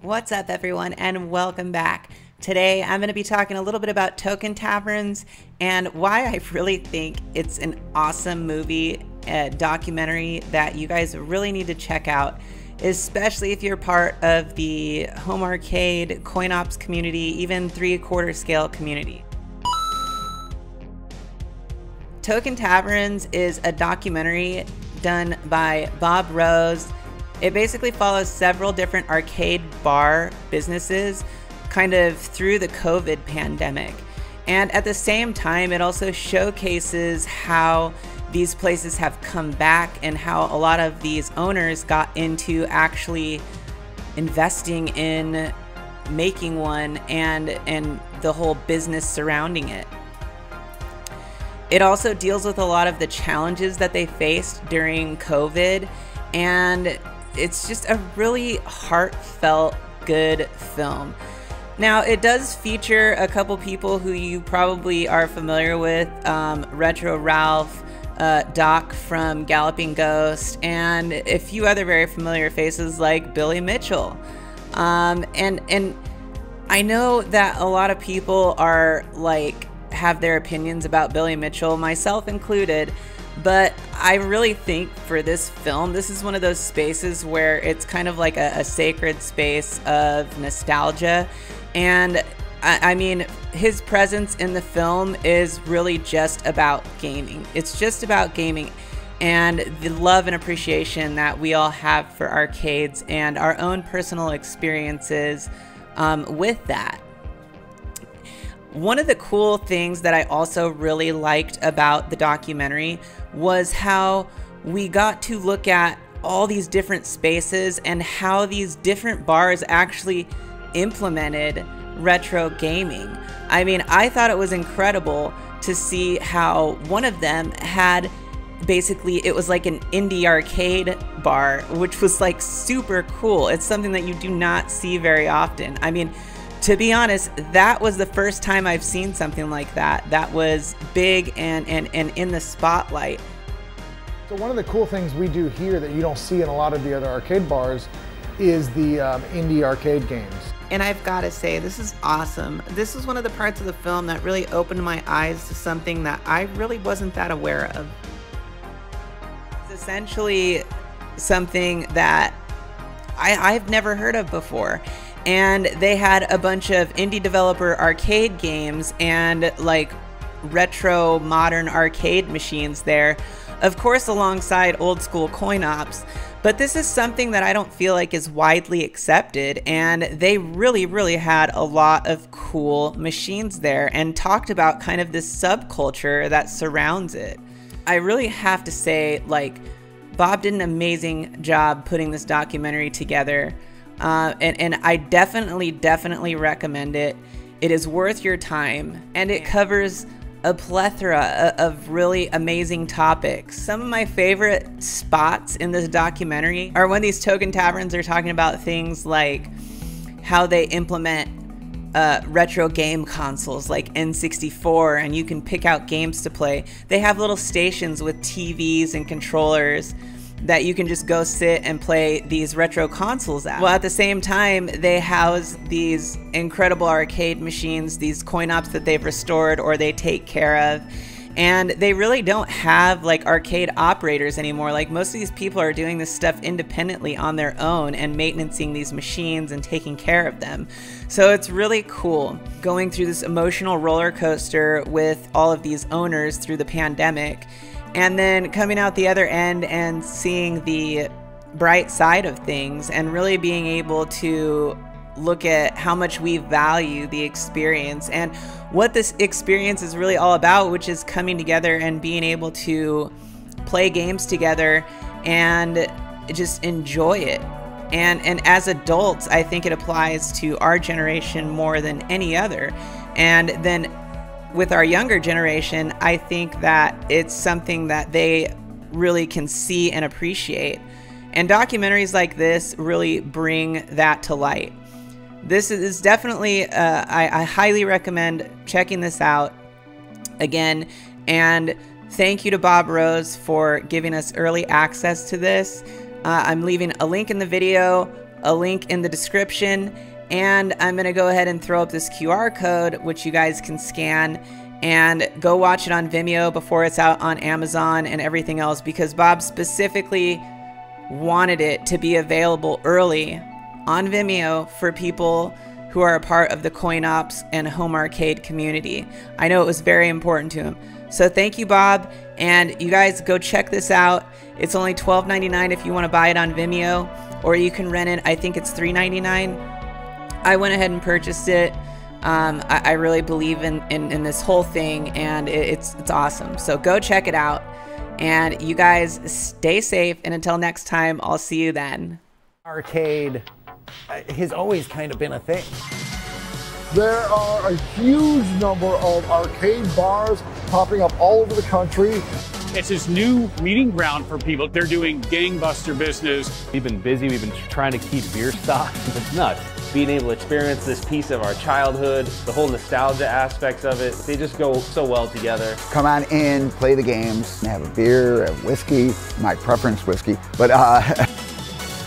What's up, everyone, and welcome back. Today I'm going to be talking a little bit about Token Taverns and why I really think it's an awesome movie, documentary that you guys really need to check out, especially if you're part of the home arcade, coin ops community, even 3/4 scale community. Token Taverns is a documentary done by Bob Rose. It basically follows several different arcade bar businesses kind of through the COVID pandemic. And at the same time, it also showcases how these places have come back and how a lot of these owners got into actually investing in making one and the whole business surrounding it. It also deals with a lot of the challenges that they faced during COVID, and it's just a really heartfelt, good film. Now, it does feature a couple people who you probably are familiar with, Retro Ralph, Doc from Galloping Ghost, and a few other very familiar faces like Billy Mitchell. And I know that a lot of people are have their opinions about Billy Mitchell, myself included, but I really think for this film, this is one of those spaces where it's kind of like a sacred space of nostalgia. And I mean, his presence in the film is really just about gaming. It's just about gaming and the love and appreciation that we all have for arcades and our own personal experiences with that. One of the cool things that I also really liked about the documentary was how we got to look at all these different spaces and how these different bars actually implemented retro gaming. I mean, I thought it was incredible to see how one of them had basically, it was like an indie arcade bar, which was like super cool. It's something that you do not see very often. I mean, to be honest, that was the first time I've seen something like that. That was big and in the spotlight. So one of the cool things we do here that you don't see in a lot of the other arcade bars is the indie arcade games. And I've got to say, this is awesome. This is one of the parts of the film that really opened my eyes to something that I really wasn't that aware of. It's essentially something that I've never heard of before. And they had a bunch of indie developer arcade games and like retro modern arcade machines there, of course alongside old school coin ops. But this is something that I don't feel like is widely accepted, and they really had a lot of cool machines there and talked about kind of this subculture that surrounds it. I really have to say, like, Bob did an amazing job putting this documentary together. And I definitely recommend it. It is worth your time, and it covers a plethora of really amazing topics. Some of my favorite spots in this documentary are when these Token Taverns are talking about things like how they implement retro game consoles like N64, and you can pick out games to play. They have little stations with TVs and controllers that you can just go sit and play these retro consoles at. Well, at the same time, they house these incredible arcade machines, these coin ops that they've restored or they take care of. And they really don't have like arcade operators anymore. Like, most of these people are doing this stuff independently on their own and maintaining these machines and taking care of them. So it's really cool going through this emotional roller coaster with all of these owners through the pandemic, and then coming out the other end and seeing the bright side of things and really being able to look at how much we value the experience and what this experience is really all about, which is coming together and being able to play games together and just enjoy it. And as adults, I think it applies to our generation more than any other. And then with our younger generation, I think that it's something that they really can see and appreciate. And documentaries like this really bring that to light. This is definitely, I highly recommend checking this out again. And thank you to Bob Rose for giving us early access to this. I'm leaving a link in the video a link in the description, and I'm going to go ahead and throw up this QR code, which you guys can scan and go watch it on Vimeo before it's out on Amazon and everything else, because Bob specifically wanted it to be available early on Vimeo for people who are a part of the coin ops and home arcade community. I know it was very important to him. So thank you, Bob, and you guys go check this out. It's only $12.99 if you want to buy it on Vimeo, or you can rent it. I think it's $3.99. I went ahead and purchased it. I really believe in this whole thing, and it's awesome. So go check it out, and you guys stay safe, and until next time, I'll see you then. Arcade has always kind of been a thing. There are a huge number of arcade bars popping up all over the country. It's this new meeting ground for people. They're doing gangbuster business. We've been busy. We've been trying to keep beer stocked. It's nuts. Being able to experience this piece of our childhood, the whole nostalgia aspects of it, they just go so well together. Come on in, play the games, have a beer, a whiskey, my preference whiskey, but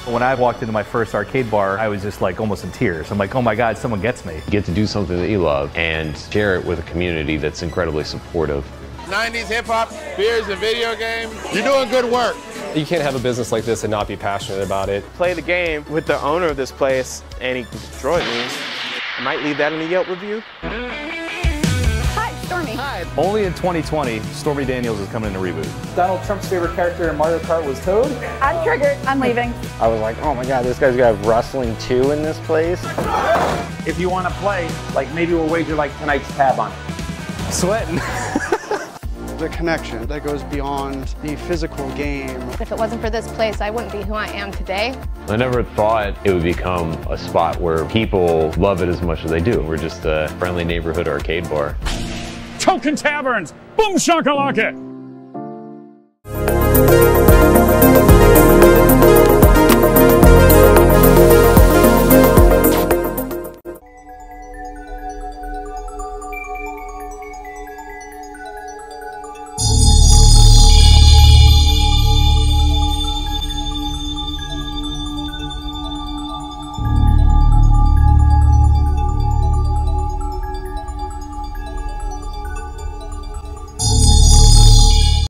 When I walked into my first arcade bar, I was just like almost in tears. I'm like, oh my God, someone gets me. You get to do something that you love and share it with a community that's incredibly supportive. 90s hip-hop, beers and video games. You're doing good work. You can't have a business like this and not be passionate about it. Play the game with the owner of this place and he destroyed me. I might leave that in a Yelp review. Hi, Stormy. Hi. Only in 2020, Stormy Daniels is coming in a reboot. Donald Trump's favorite character in Mario Kart was Toad. I'm triggered. I'm leaving. I was like, oh my God, this guy's got wrestling too in this place. If you want to play, like maybe we'll wager like tonight's tab on it. Sweating. The connection that goes beyond the physical game. If it wasn't for this place, I wouldn't be who I am today. I never thought it would become a spot where people love it as much as they do. We're just a friendly neighborhood arcade bar. Token Taverns, boom shakalaka!